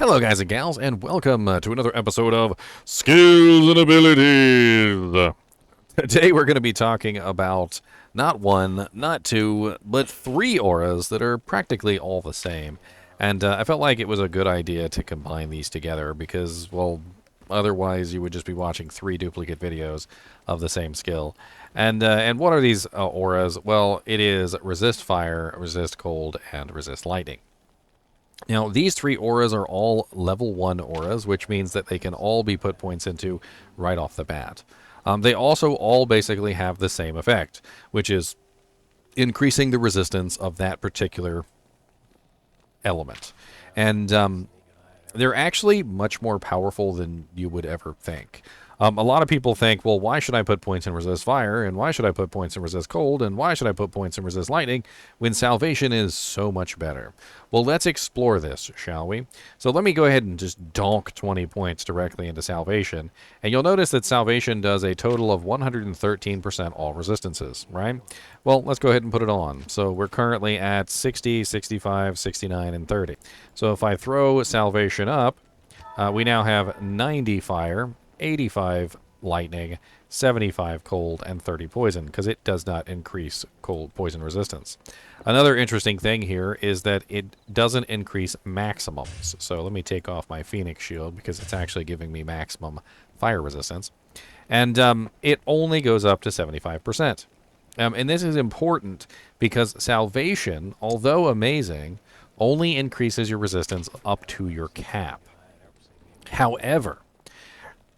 Hello, guys and gals, and welcome to another episode of Skills and Abilities. Today, we're going to be talking about not one, not two, but three auras that are practically all the same. And I felt like it was a good idea to combine these together because, well, otherwise you would just be watching three duplicate videos of the same skill. And what are these auras? Well, it is resist fire, resist cold, and resist lightning. Now, these three auras are all level 1 auras, which means that they can all be put points into right off the bat. They also all basically have the same effect, which is increasing the resistance of that particular element. And they're actually much more powerful than you would ever think. A lot of people think, well, why should I put points in resist fire, and why should I put points in resist cold, and why should I put points in resist lightning, when salvation is so much better? Well, let's explore this, shall we? So let me go ahead and just donk 20 points directly into salvation, and you'll notice that salvation does a total of 113% all resistances, right? Well, let's go ahead and put it on. So we're currently at 60, 65, 69, and 30. So if I throw salvation up, we now have 90 fire, 85 lightning, 75 cold, and 30 poison, because it does not increase cold poison resistance. Another interesting thing here is that it doesn't increase maximums. So let me take off my Phoenix shield because it's actually giving me maximum fire resistance. And it only goes up to 75%. And this is important because salvation, although amazing, only increases your resistance up to your cap. However,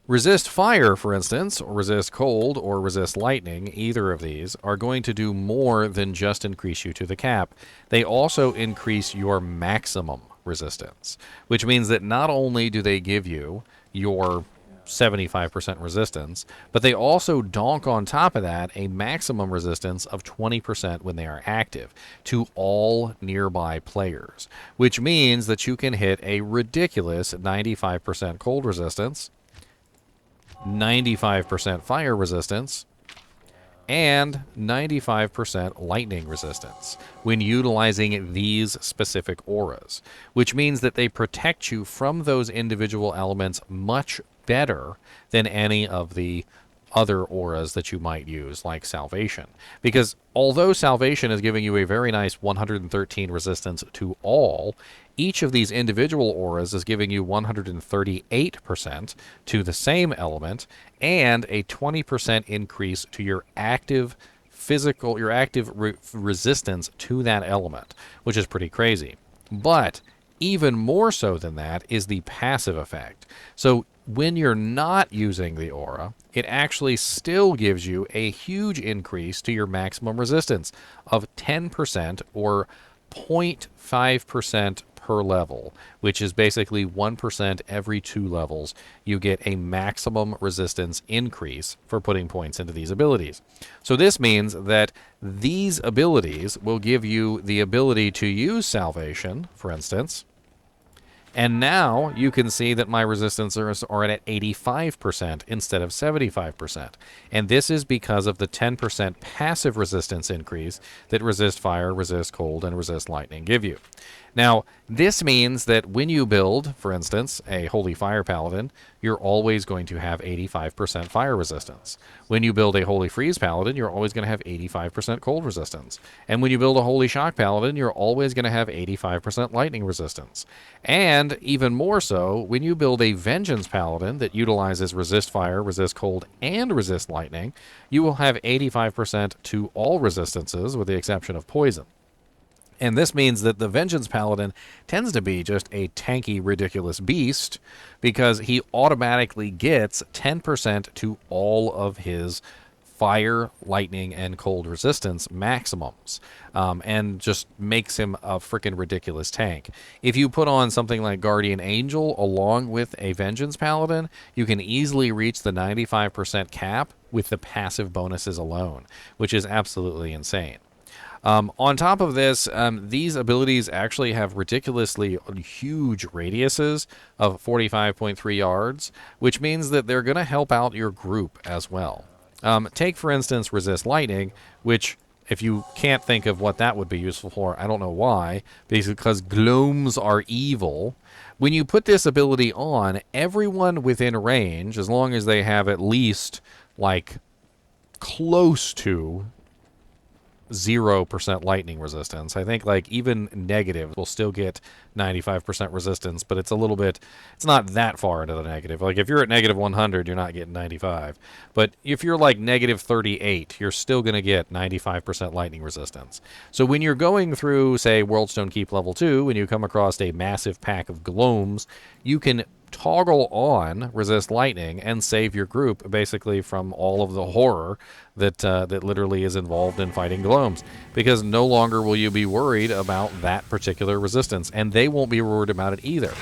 resist fire, for instance, or resist cold, or resist lightning, either of these, are going to do more than just increase you to the cap. They also increase your maximum resistance, which means that not only do they give you your 75% resistance, but they also donk on top of that a maximum resistance of 20% when they are active to all nearby players, which means that you can hit a ridiculous 95% cold resistance, 95% fire resistance, and 95% lightning resistance when utilizing these specific auras, which means that they protect you from those individual elements much better than any of the other auras that you might use, like salvation. Because although salvation is giving you a very nice 113 resistance to all, each of these individual auras is giving you 138% to the same element and a 20% increase to your active physical, your active resistance to that element, which is pretty crazy. But even more so than that is the passive effect. So when you're not using the aura, it actually still gives you a huge increase to your maximum resistance of 10% or 0.5% per level, which is basically 1% every 2 levels. You get a maximum resistance increase for putting points into these abilities. So this means that these abilities will give you the ability to use salvation, for instance. And now you can see that my resistances are at 85% instead of 75%. And this is because of the 10% passive resistance increase that resist fire, resist cold, and resist lightning give you. Now, this means that when you build, for instance, a Holy Fire Paladin, you're always going to have 85% fire resistance. When you build a Holy Freeze Paladin, you're always going to have 85% cold resistance. And when you build a Holy Shock Paladin, you're always going to have 85% lightning resistance. And even more so, when you build a Vengeance Paladin that utilizes resist fire, resist cold, and resist lightning, you will have 85% to all resistances with the exception of poison. And this means that the Vengeance Paladin tends to be just a tanky, ridiculous beast because he automatically gets 10% to all of his fire, lightning, and cold resistance maximums, and just makes him a freaking ridiculous tank. If you put on something like Guardian Angel along with a Vengeance Paladin, you can easily reach the 95% cap with the passive bonuses alone, which is absolutely insane. On top of this, these abilities actually have ridiculously huge radiuses of 45.3 yards, which means that they're going to help out your group as well. Take, for instance, Resist Lightning, which If you can't think of what that would be useful for, I don't know why. Basically, because gnomes are evil. When you put this ability on, everyone within range, as long as they have at least, like, close to 0% lightning resistance. I think like even negative will still get 95% resistance, but it's a little bit, it's not that far into the negative. Like if you're at negative 100, you're not getting 95. But if you're like negative 38, you're still going to get 95% lightning resistance. So when you're going through, say, Worldstone Keep level 2, and you come across a massive pack of glomes, you can toggle on resist lightning and save your group basically from all of the horror that literally is involved in fighting glomes, because no longer will you be worried about that particular resistance, and they won't be worried about it either.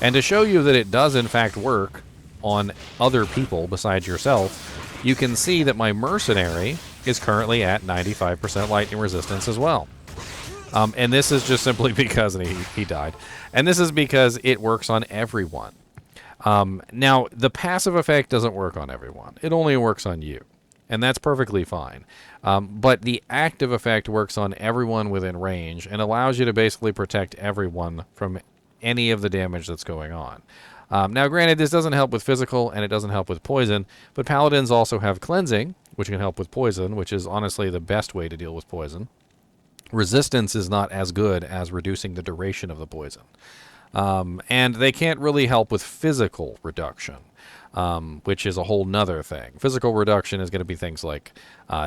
And to show you that it does in fact work on other people besides yourself, you can see that my mercenary is currently at 95% lightning resistance as well. And this is just simply because, and he died, and this is because it works on everyone. Now, the passive effect doesn't work on everyone. It only works on you, and that's perfectly fine. But the active effect works on everyone within range and allows you to basically protect everyone from any of the damage that's going on. Now, granted, this doesn't help with physical, and it doesn't help with poison, but paladins also have cleansing, which can help with poison, which is honestly the best way to deal with poison. Resistance is not as good as reducing the duration of the poison. And they can't really help with physical reduction, which is a whole nother thing. Physical reduction is going to be things like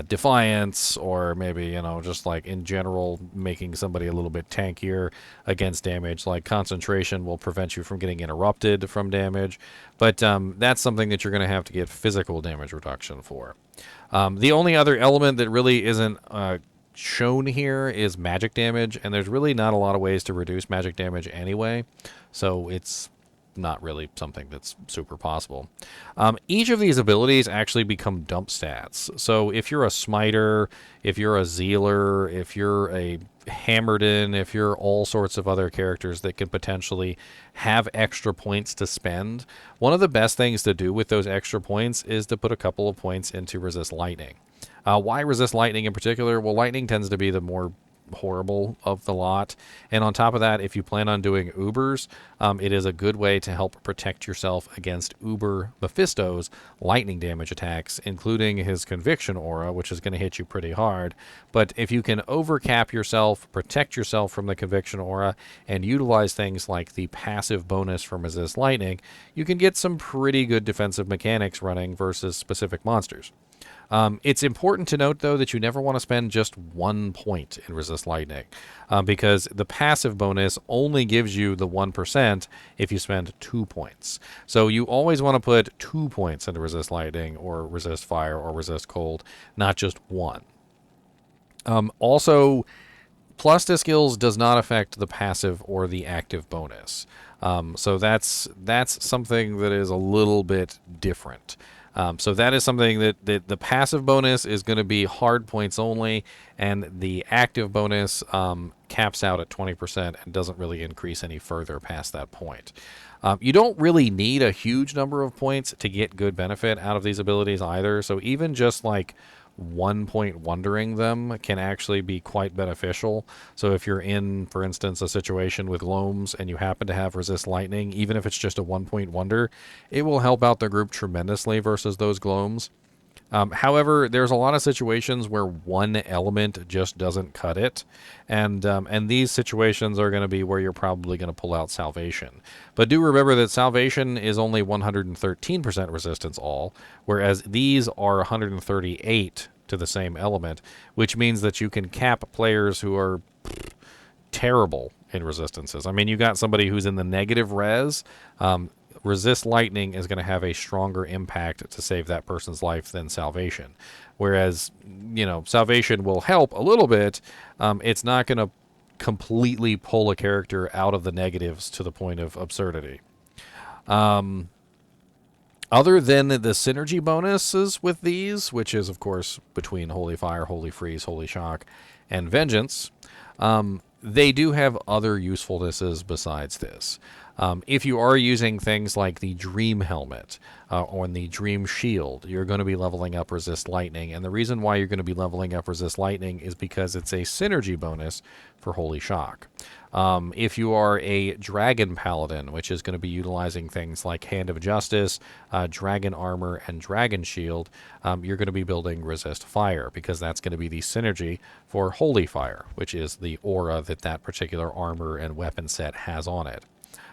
defiance, or maybe, you know, just like in general making somebody a little bit tankier against damage. Like concentration will prevent you from getting interrupted from damage, but that's something that you're going to have to get physical damage reduction for. The only other element that really isn't shown here is magic damage, and there's really not a lot of ways to reduce magic damage anyway, so it's not really something that's super possible. Each of these abilities actually become dump stats. So if you're a smiter, if you're a zealer, if you're a hammerden, if you're all sorts of other characters that can potentially have extra points to spend, one of the best things to do with those extra points is to put a couple of points into resist lightning. Why resist lightning in particular? Well, lightning tends to be the more horrible of the lot, and on top of that, if you plan on doing Ubers, it is a good way to help protect yourself against Uber Mephisto's lightning damage attacks, including his Conviction aura, which is going to hit you pretty hard. But if you can overcap yourself, protect yourself from the Conviction aura, and utilize things like the passive bonus from resist lightning, you can get some pretty good defensive mechanics running versus specific monsters. It's important to note, though, that you never want to spend just 1 point in resist lightning, because the passive bonus only gives you the 1% if you spend 2 points. So you always want to put 2 points into resist lightning, or resist fire, or resist cold, not just 1. Also, plus to skills does not affect the passive or the active bonus. So that's something that is a little bit different. So that is something that the passive bonus is going to be hard points only, and the active bonus caps out at 20% and doesn't really increase any further past that point. You don't really need a huge number of points to get good benefit out of these abilities either, so even just like 1 point wondering them can actually be quite beneficial. So if you're in, for instance, a situation with glomes and you happen to have resist lightning, even if it's just a 1 point wonder, it will help out the group tremendously versus those glomes. However, there's a lot of situations where one element just doesn't cut it, and these situations are going to be where you're probably going to pull out Salvation. But do remember that Salvation is only 113% resistance all, whereas these are 138 to the same element, which means that you can cap players who are terrible in resistances. I mean, you got somebody who's in the negative res. Resist lightning is going to have a stronger impact to save that person's life than Salvation. Whereas, you know, Salvation will help a little bit. It's not going to completely pull a character out of the negatives to the point of absurdity. Other than the synergy bonuses with these, which is, of course, between Holy Fire, Holy Freeze, Holy Shock, and Vengeance, they do have other usefulnesses besides this. If you are using things like the Dream Helmet or the Dream Shield, you're going to be leveling up Resist Lightning. And the reason why you're going to be leveling up Resist Lightning is because it's a synergy bonus for Holy Shock. If you are a Dragon Paladin, which is going to be utilizing things like Hand of Justice, Dragon Armor, and Dragon Shield, you're going to be building Resist Fire, because that's going to be the synergy for Holy Fire, which is the aura that that particular armor and weapon set has on it.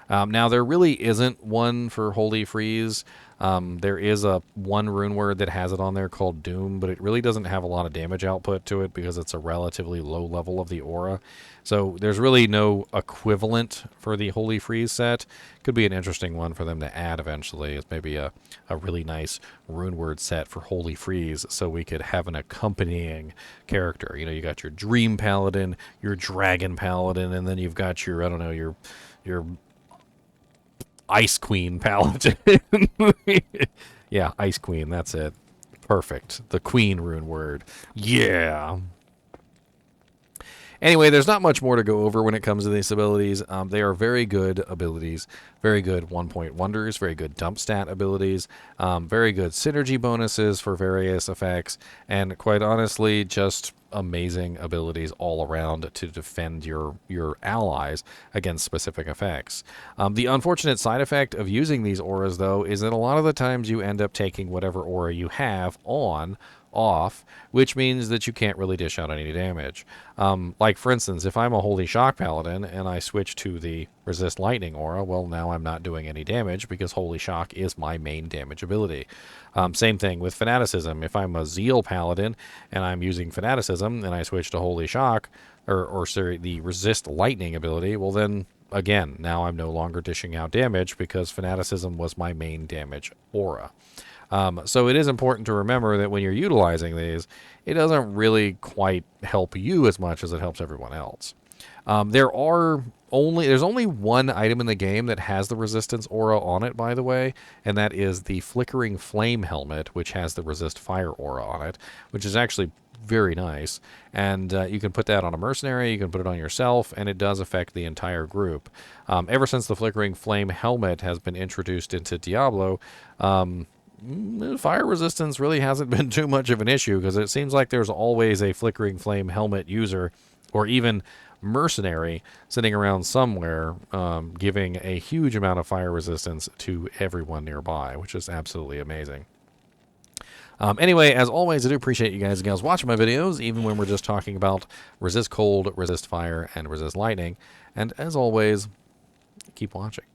Now, there really isn't one for Holy Freeze. There is one rune word that has it on there called Doom, but it really doesn't have a lot of damage output to it because it's a relatively low level of the aura. So there's really no equivalent for the Holy Freeze set. Could be an interesting one for them to add eventually. It's maybe a really nice rune word set for Holy Freeze, so we could have an accompanying character. You know, you got your Dream Paladin, your Dragon Paladin, and then you've got your, I don't know, your Ice Queen Paladin. Yeah, Ice Queen, that's it. Perfect. The Queen rune word. Yeah. Anyway, there's not much more to go over when it comes to these abilities. They are very good abilities, very good one-point wonders, very good dump stat abilities, very good synergy bonuses for various effects, and quite honestly, just amazing abilities all around to defend your allies against specific effects. The unfortunate side effect of using these auras, though, is that a lot of the times you end up taking whatever aura you have off, which means that you can't really dish out any damage. Like, for instance, if I'm a Holy Shock Paladin and I switch to the Resist Lightning aura, well, now I'm not doing any damage because Holy Shock is my main damage ability. Same thing with Fanaticism. If I'm a Zeal Paladin and I'm using Fanaticism and I switch to Holy Shock, or sorry, the Resist Lightning ability, well then, again, now I'm no longer dishing out damage because Fanaticism was my main damage aura. So it is important to remember that when you're utilizing these, it doesn't really quite help you as much as it helps everyone else. There's only one item in the game that has the resistance aura on it, by the way, and that is the Flickering Flame Helmet, which has the Resist Fire aura on it, which is actually very nice. And you can put that on a mercenary, you can put it on yourself, and it does affect the entire group. Ever since the Flickering Flame Helmet has been introduced into Diablo, fire resistance really hasn't been too much of an issue, because it seems like there's always a Flickering Flame Helmet user, or even mercenary, sitting around somewhere, giving a huge amount of fire resistance to everyone nearby, which is absolutely amazing. Anyway, as always, I do appreciate you guys and gals watching my videos, even when we're just talking about Resist Cold, Resist Fire, and Resist Lightning. And as always, keep watching.